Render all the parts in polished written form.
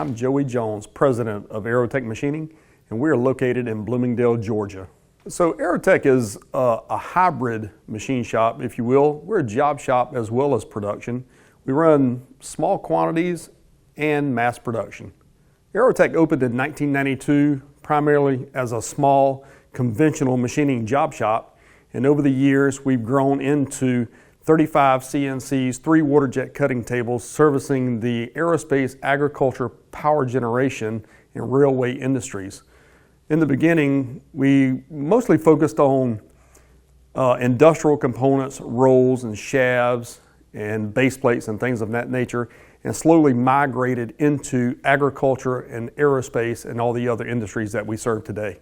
I'm Joey Jones, president of Aerotech Machining, and we are located in Bloomingdale, Georgia. So Aerotech is a hybrid machine shop, if you will. We're a job shop as well as production. We run small quantities and mass production. Aerotech opened in 1992 primarily as a small conventional machining job shop, and over the years we've grown into 35 CNCs, 3 water jet cutting tables servicing the aerospace, agriculture, power generation, and railway industries. In the beginning, we mostly focused on industrial components, rolls and shafts and base plates and things of that nature, and slowly migrated into agriculture and aerospace and all the other industries that we serve today.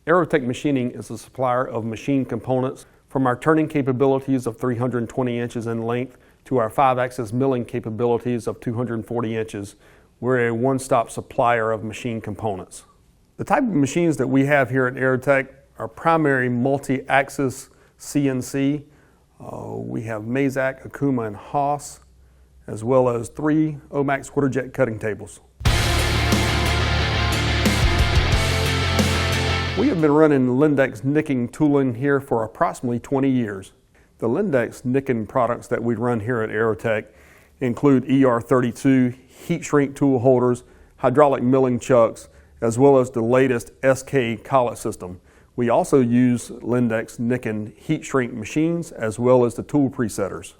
Aerotech Machining is a supplier of machine components from our turning capabilities of 320 inches in length to our 5-axis milling capabilities of 240 inches. We're a one-stop supplier of machine components. The type of machines that we have here at Aerotech are primary multi-axis CNC. We have Mazak, Akuma, and Haas, as well as 3 Omax water jet cutting tables. We have been running Lyndex-Nikken tooling here for approximately 20 years. The Lyndex-Nikken products that we run here at Aerotech include ER32, heat shrink tool holders, hydraulic milling chucks, as well as the latest SK Collet system. We also use Lyndex-Nikken heat shrink machines as well as the tool presetters.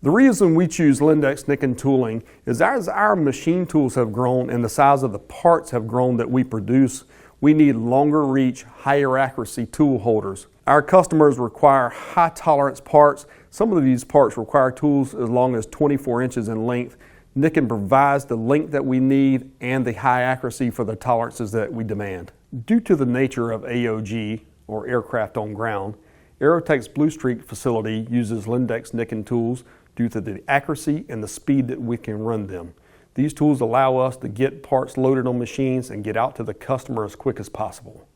The reason we choose Lyndex-Nikken tooling is as our machine tools have grown and the size of the parts have grown that we produce, we need longer reach, higher accuracy tool holders. Our customers require high tolerance parts. Some of these parts require tools as long as 24 inches in length. Nikken provides the length that we need and the high accuracy for the tolerances that we demand. Due to the nature of AOG, or aircraft on ground, Aerotech's Blue Streak facility uses Lyndex-Nikken tools due to the accuracy and the speed that we can run them. These tools allow us to get parts loaded on machines and get out to the customer as quick as possible.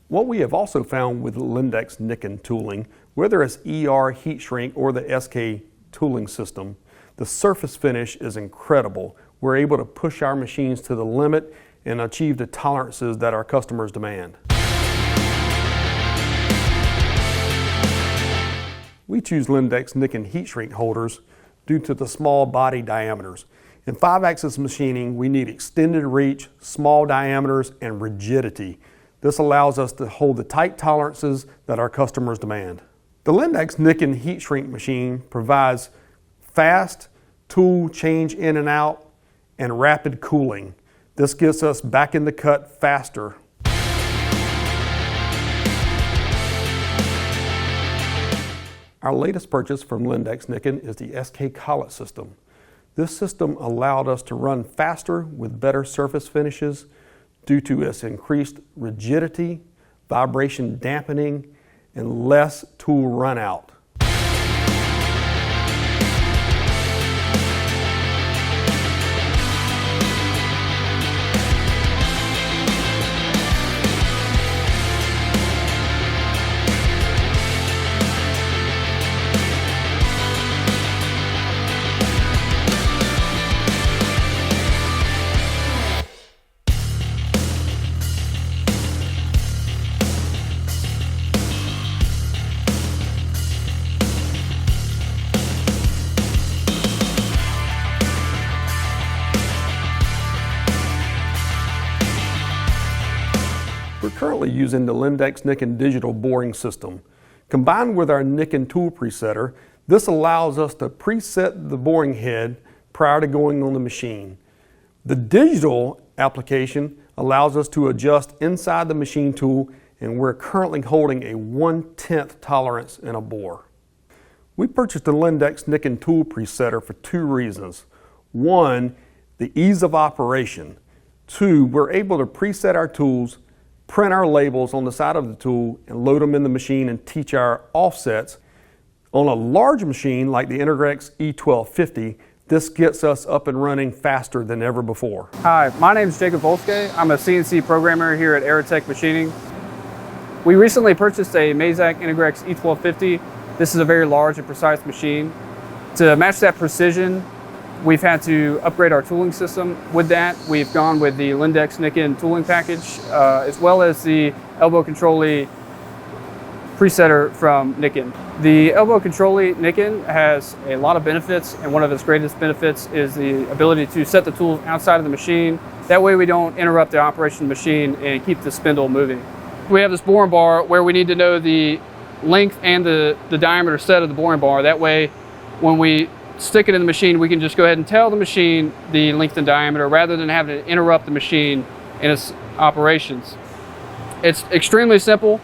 What we have also found with Lyndex-Nikken tooling, whether it's ER heat shrink or the SK tooling system, the surface finish is incredible. We're able to push our machines to the limit and achieve the tolerances that our customers demand. We choose Lyndex-Nikken heat shrink holders due to the small body diameters. In 5-axis machining, we need extended reach, small diameters, and rigidity. This allows us to hold the tight tolerances that our customers demand. The Lyndex-Nikken heat shrink machine provides fast tool change in and out and rapid cooling. This gets us back in the cut faster. Our latest purchase from Lyndex-Nikken is the SK Collet system. This system allowed us to run faster with better surface finishes due to its increased rigidity, vibration dampening, and less tool run out. We're currently using the Lyndex-Nikken digital boring system. Combined with our Nikken tool presetter, this allows us to preset the boring head prior to going on the machine. The digital application allows us to adjust inside the machine tool, and we're currently holding a 1/10 tolerance in a bore. We purchased the Lyndex-Nikken tool presetter for 2 reasons. 1, the ease of operation. 2, we're able to preset our tools, print our labels on the side of the tool, and load them in the machine and teach our offsets. On a large machine like the Lyndex E1250, this gets us up and running faster than ever before. Hi, my name is Jacob Volske. I'm a CNC programmer here at Aerotech Machining. We recently purchased a Mazak Lyndex E1250. This is a very large and precise machine. To match that precision We've had to upgrade our tooling system. With that, we've gone with the Lyndex-Nikken tooling package, as well as the elbow control presetter from Nikken. The elbow control Nikken has a lot of benefits, and one of its greatest benefits is the ability to set the tools outside of the machine. That way we don't interrupt the operation of the machine and keep the spindle moving. We have this boring bar where we need to know the length and the diameter set of the boring bar. That way when we stick it in the machine, we can just go ahead and tell the machine the length and diameter rather than having to interrupt the machine in its operations. It's extremely simple.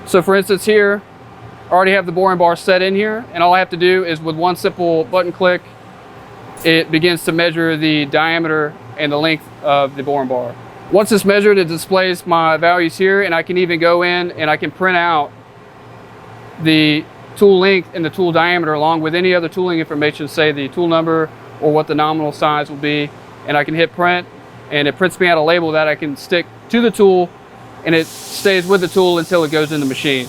So for instance here, I already have the boring bar set in here, and all I have to do is with one simple button click, it begins to measure the diameter and the length of the boring bar. Once it's measured, it displays my values here, and I can even go in and I can print out the tool length and the tool diameter along with any other tooling information, say the tool number or what the nominal size will be, and I can hit print, and it prints me out a label that I can stick to the tool, and it stays with the tool until it goes in the machine.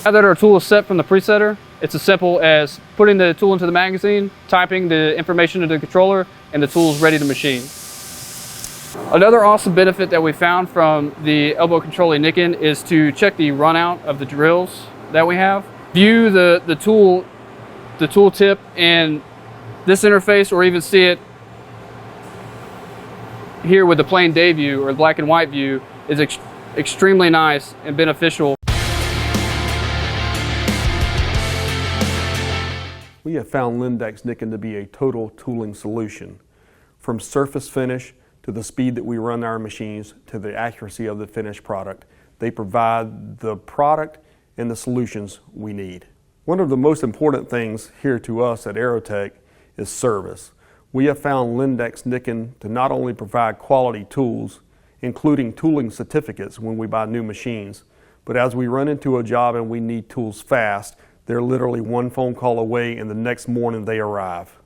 Now that our tool is set from the presetter, it's as simple as putting the tool into the magazine, typing the information into the controller, and the tool is ready to machine. Another awesome benefit that we found from the elbow control Nikken is to check the run out of the drills that we have. View the tool tip in this interface, or even see it here with the plain day view or the black and white view, is extremely nice and beneficial. We have found Lyndex-Nikken to be a total tooling solution. From surface finish to the speed that we run our machines to the accuracy of the finished product, they provide the product and the solutions we need. One of the most important things here to us at Aerotech is service. We have found Lyndex-Nikken to not only provide quality tools, including tooling certificates when we buy new machines, but as we run into a job and we need tools fast, they're literally one phone call away and the next morning they arrive.